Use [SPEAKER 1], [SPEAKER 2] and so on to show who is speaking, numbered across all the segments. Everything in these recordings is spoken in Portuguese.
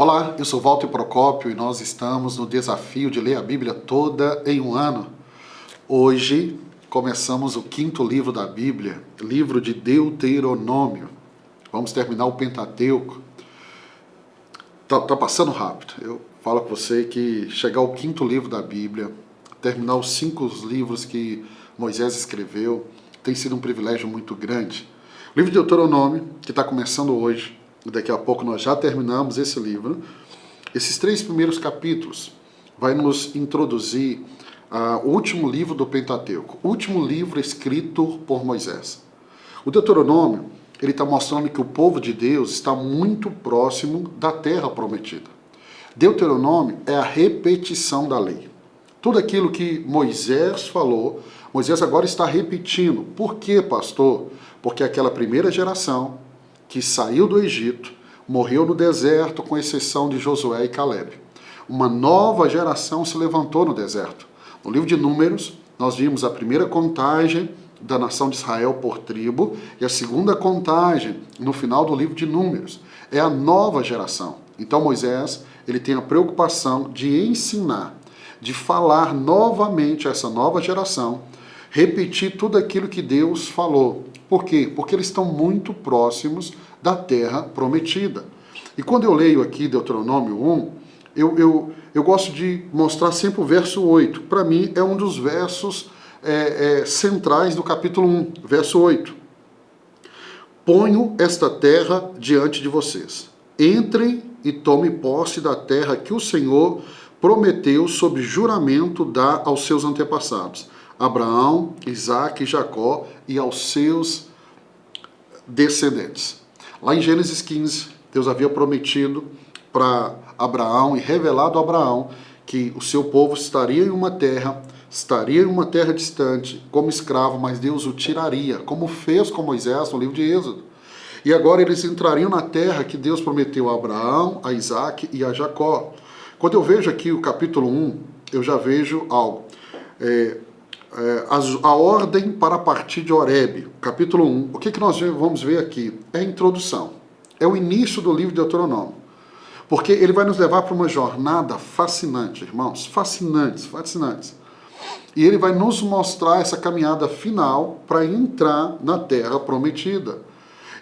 [SPEAKER 1] Olá, eu sou Walter Procópio e nós estamos no desafio de ler a Bíblia toda em um ano. Hoje começamos o 5º livro da Bíblia, livro de Deuteronômio. Vamos terminar o Pentateuco. Tá passando rápido. Eu falo com você que chegar ao 5º livro da Bíblia, terminar os 5 livros que Moisés escreveu, tem sido um privilégio muito grande. O livro de Deuteronômio, que está começando hoje, daqui a pouco nós já terminamos esse livro. Esses 3 primeiros capítulos vai nos introduzir o último livro do Pentateuco, o último livro escrito por Moisés. O Deuteronômio, ele está mostrando que o povo de Deus está muito próximo da terra prometida. Deuteronômio é a repetição da lei. Tudo aquilo que Moisés falou, Moisés agora está repetindo. Por quê, pastor? Porque aquela primeira geração que saiu do Egito, morreu no deserto, com exceção de Josué e Caleb. Uma nova geração se levantou no deserto. No livro de Números, nós vimos a primeira contagem da nação de Israel por tribo e a segunda contagem no final do livro de Números. É a nova geração. Então Moisés, ele tem a preocupação de ensinar, de falar novamente a essa nova geração, repetir tudo aquilo que Deus falou. Por quê? Porque eles estão muito próximos da terra prometida. E quando eu leio aqui Deuteronômio 1, eu gosto de mostrar sempre o verso 8. Para mim é um dos versos centrais do capítulo 1, verso 8. Ponho esta terra diante de vocês. Entrem e tomem posse da terra que o Senhor prometeu sob juramento dar aos seus antepassados, Abraão, Isaque e Jacó, e aos seus descendentes. Lá em Gênesis 15, Deus havia prometido para Abraão e revelado a Abraão que o seu povo estaria em uma terra distante, como escravo, mas Deus o tiraria, como fez com Moisés no livro de Êxodo. E agora eles entrariam na terra que Deus prometeu a Abraão, a Isaque e a Jacó. Quando eu vejo aqui o capítulo 1, eu já vejo algo. A ordem para partir de Horebe, capítulo 1. O que nós vamos ver aqui? É a introdução. É o início do livro de Deuteronômio. Porque ele vai nos levar para uma jornada fascinante, irmãos. Fascinantes. E ele vai nos mostrar essa caminhada final para entrar na terra prometida.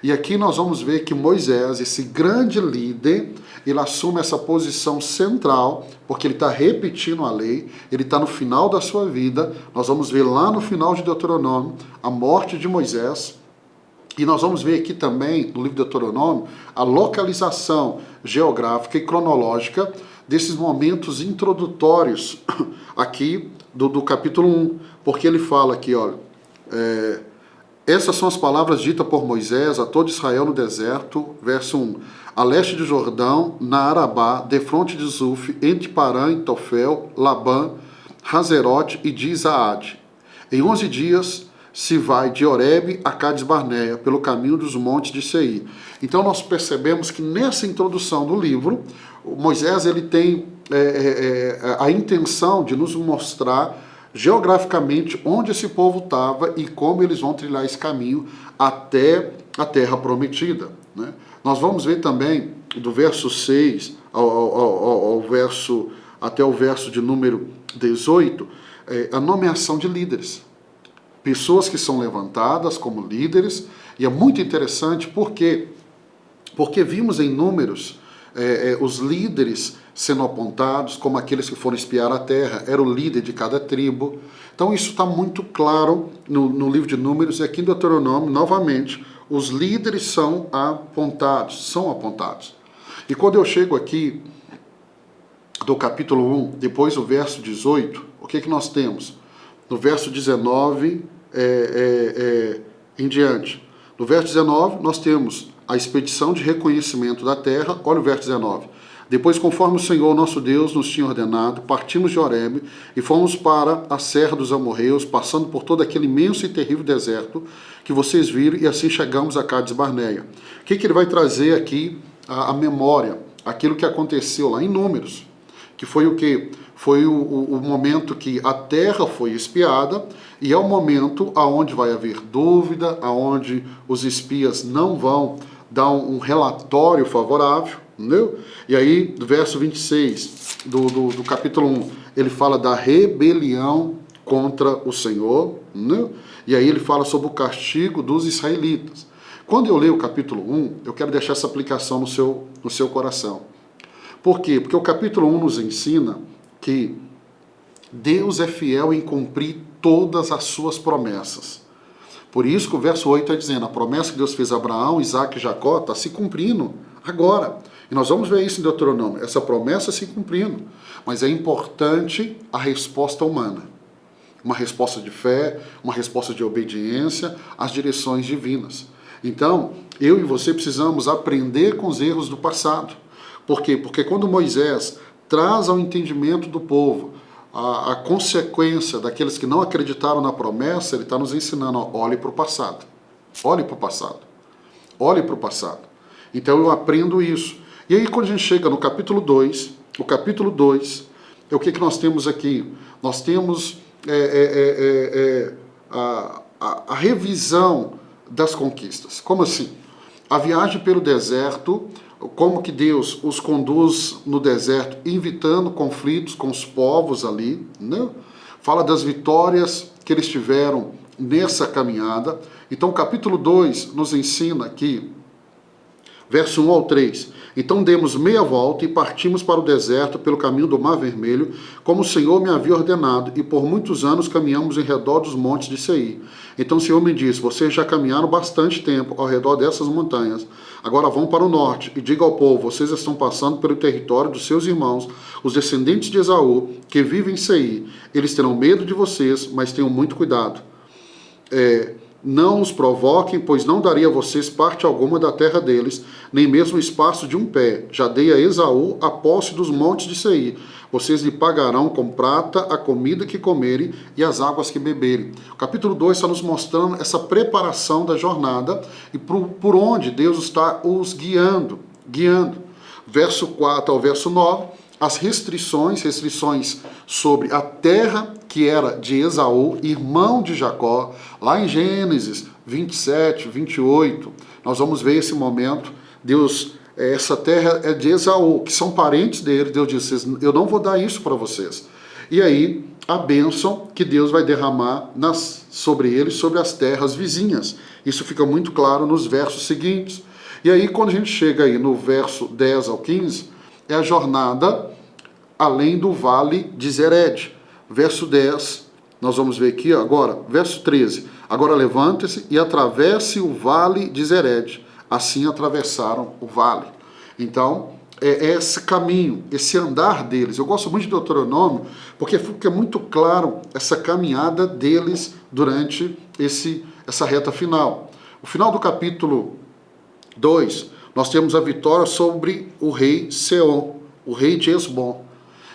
[SPEAKER 1] E aqui nós vamos ver que Moisés, esse grande líder, ele assume essa posição central, porque ele está repetindo a lei, ele está no final da sua vida. Nós vamos ver lá no final de Deuteronômio a morte de Moisés. E nós vamos ver aqui também, no livro de Deuteronômio, a localização geográfica e cronológica desses momentos introdutórios aqui do capítulo 1. Porque ele fala aqui, olha... Essas são as palavras ditas por Moisés a todo Israel no deserto, verso 1. A leste de Jordão, na Arabá, defronte de Zuf, entre Parã e Tofel, Labã, Hazerote e de Isaade. Em 11 dias se vai de Horebe a Cades Barneia, pelo caminho dos montes de Seir. Então nós percebemos que nessa introdução do livro, Moisés ele tem a intenção de nos mostrar geograficamente onde esse povo estava e como eles vão trilhar esse caminho até a terra prometida, né? Nós vamos ver também do verso 6 até o verso de número 18, a nomeação de líderes. Pessoas que são levantadas como líderes, e é muito interessante porque vimos em Números os líderes sendo apontados como aqueles que foram espiar a terra, era o líder de cada tribo. Então isso está muito claro no livro de Números, e aqui em Deuteronômio, novamente, os líderes são apontados. E quando eu chego aqui do capítulo 1, depois do verso 18, o que nós temos? No verso 19 em diante. No verso 19, nós temos a expedição de reconhecimento da terra. Olha o verso 19. Depois, conforme o Senhor nosso Deus nos tinha ordenado, partimos de Horebe e fomos para a serra dos amorreus, passando por todo aquele imenso e terrível deserto que vocês viram, e assim chegamos a Cades Barneia. O que ele vai trazer aqui à memória? Aquilo que aconteceu lá em Números, que foi o quê? Foi o momento que a terra foi espiada, e é o momento aonde vai haver dúvida, aonde os espias não vão dar um relatório favorável, entendeu? E aí, do verso 26 do capítulo 1, ele fala da rebelião contra o Senhor, entendeu? E aí ele fala sobre o castigo dos israelitas. Quando eu leio o capítulo 1, eu quero deixar essa aplicação no seu coração. Por quê? Porque o capítulo 1 nos ensina que Deus é fiel em cumprir todas as suas promessas. Por isso que o verso 8 está dizendo, a promessa que Deus fez a Abraão, Isaac e Jacó está se cumprindo agora. E nós vamos ver isso em Deuteronômio, essa promessa se cumprindo. Mas é importante a resposta humana. Uma resposta de fé, uma resposta de obediência às direções divinas. Então, eu e você precisamos aprender com os erros do passado. Por quê? Porque quando Moisés traz ao entendimento do povo a consequência daqueles que não acreditaram na promessa, ele está nos ensinando, ó, olhe para o passado. Olhe para o passado. Olhe para o passado. Então eu aprendo isso. E aí quando a gente chega no capítulo 2, o capítulo 2, o que nós temos aqui? Nós temos a revisão das conquistas. Como assim? A viagem pelo deserto, como que Deus os conduz no deserto, evitando conflitos com os povos ali, né? Fala das vitórias que eles tiveram nessa caminhada. Então, o capítulo 2 nos ensina aqui, verso 1 ao 3. Então demos meia volta e partimos para o deserto pelo caminho do Mar Vermelho, como o Senhor me havia ordenado, e por muitos anos caminhamos em redor dos montes de Seir. Então o Senhor me disse, vocês já caminharam bastante tempo ao redor dessas montanhas, agora vão para o norte e diga ao povo, vocês estão passando pelo território dos seus irmãos, os descendentes de Esaú, que vivem em Seir. Eles terão medo de vocês, mas tenham muito cuidado. Não os provoquem, pois não daria a vocês parte alguma da terra deles, nem mesmo o espaço de um pé. Já dei a Esaú a posse dos montes de Seir. Vocês lhe pagarão com prata a comida que comerem e as águas que beberem. O capítulo 2 está nos mostrando essa preparação da jornada e por onde Deus está os guiando. Verso 4 ao verso 9, as restrições sobre a terra que era de Esaú, irmão de Jacó, lá em Gênesis 27, 28, nós vamos ver esse momento, Deus, essa terra é de Esaú, que são parentes dele, Deus disse, eu não vou dar isso para vocês. E aí, a bênção que Deus vai derramar sobre eles, sobre as terras vizinhas. Isso fica muito claro nos versos seguintes. E aí, quando a gente chega aí no verso 10 ao 15, é a jornada além do vale de Zered. Verso 10, nós vamos ver aqui agora, verso 13. Agora levante-se e atravesse o vale de Zered. Assim atravessaram o vale. Então, é esse caminho, esse andar deles. Eu gosto muito de Deuteronômio, porque fica muito claro essa caminhada deles durante essa reta final. O final do capítulo 2, nós temos a vitória sobre o rei Seom, o rei de Esbom.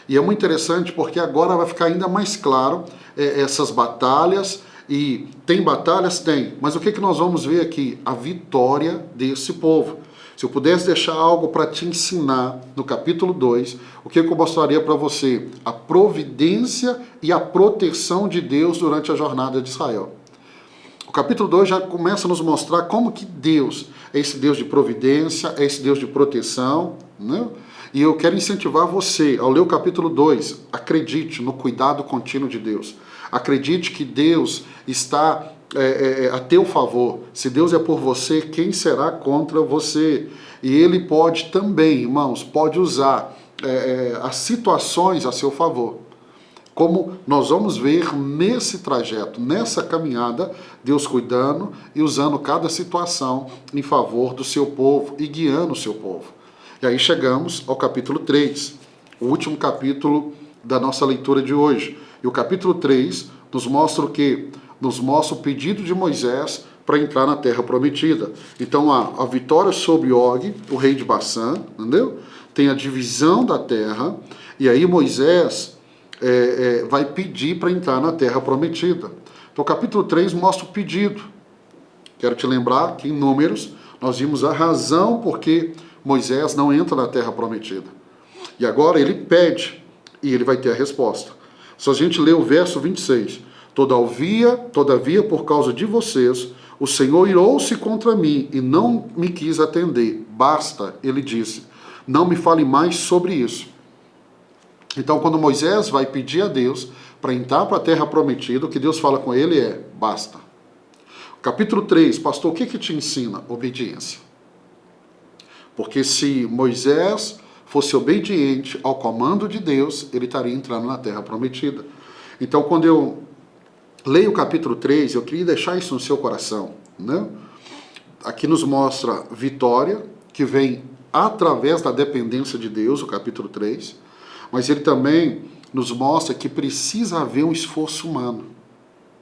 [SPEAKER 1] E é muito interessante porque agora vai ficar ainda mais claro essas batalhas. E tem batalhas? Tem. Mas o que nós vamos ver aqui? A vitória desse povo. Se eu pudesse deixar algo para te ensinar no capítulo 2, o que eu mostraria para você? A providência e a proteção de Deus durante a jornada de Israel. O capítulo 2 já começa a nos mostrar como que Deus é esse Deus de providência, é esse Deus de proteção, né? E eu quero incentivar você, ao ler o capítulo 2, acredite no cuidado contínuo de Deus. Acredite que Deus está a teu favor. Se Deus é por você, quem será contra você? E Ele pode também, irmãos, pode usar as situações a seu favor. Como nós vamos ver nesse trajeto, nessa caminhada, Deus cuidando e usando cada situação em favor do seu povo e guiando o seu povo. E aí chegamos ao capítulo 3, o último capítulo da nossa leitura de hoje. E o capítulo 3 nos mostra o quê? Nos mostra o pedido de Moisés para entrar na terra prometida. Então a vitória sobre Og, o rei de Bassã, entendeu? Tem a divisão da terra, e aí Moisés vai pedir para entrar na terra prometida. Então o capítulo 3 mostra o pedido. Quero te lembrar que em Números nós vimos a razão porque Moisés não entra na terra prometida. E agora ele pede, e ele vai ter a resposta. Se a gente ler o verso 26, Todavia, por causa de vocês, o Senhor irou-se contra mim e não me quis atender. Basta, ele disse, Não me fale mais sobre isso. Então, quando Moisés vai pedir a Deus para entrar para a terra prometida, o que Deus fala com ele é: basta. Capítulo 3, pastor, o que te ensina? Obediência. Porque se Moisés fosse obediente ao comando de Deus, ele estaria entrando na terra prometida. Então, quando eu leio o capítulo 3, eu queria deixar isso no seu coração, né? Aqui nos mostra vitória, que vem através da dependência de Deus, o capítulo 3, mas ele também nos mostra que precisa haver um esforço humano.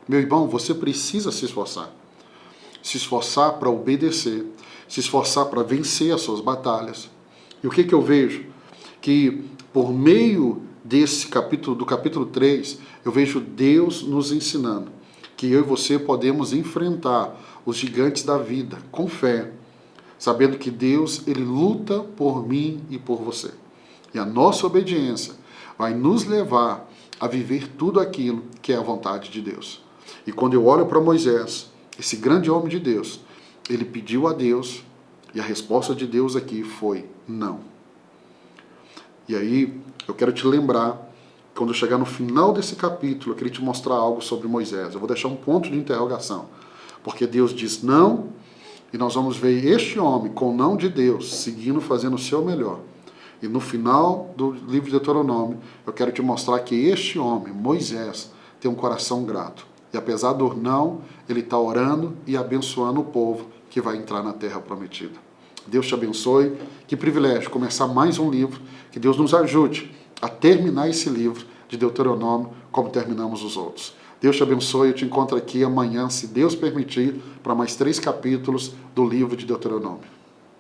[SPEAKER 1] Meu irmão, você precisa se esforçar para obedecer, se esforçar para vencer as suas batalhas. E o que eu vejo? Que por meio desse capítulo, do capítulo 3, eu vejo Deus nos ensinando que eu e você podemos enfrentar os gigantes da vida com fé, sabendo que Deus, ele luta por mim e por você. E a nossa obediência vai nos levar a viver tudo aquilo que é a vontade de Deus. E quando eu olho para Moisés, esse grande homem de Deus, ele pediu a Deus, e a resposta de Deus aqui foi não. E aí, eu quero te lembrar, quando eu chegar no final desse capítulo, eu queria te mostrar algo sobre Moisés. Eu vou deixar um ponto de interrogação. Porque Deus diz não, e nós vamos ver este homem, com o não de Deus, seguindo, fazendo o seu melhor. E no final do livro de Deuteronômio, eu quero te mostrar que este homem, Moisés, tem um coração grato. E apesar do não, ele está orando e abençoando o povo que vai entrar na terra prometida. Deus te abençoe. Que privilégio começar mais um livro. Que Deus nos ajude a terminar esse livro de Deuteronômio como terminamos os outros. Deus te abençoe. Eu te encontro aqui amanhã, se Deus permitir, para mais 3 capítulos do livro de Deuteronômio.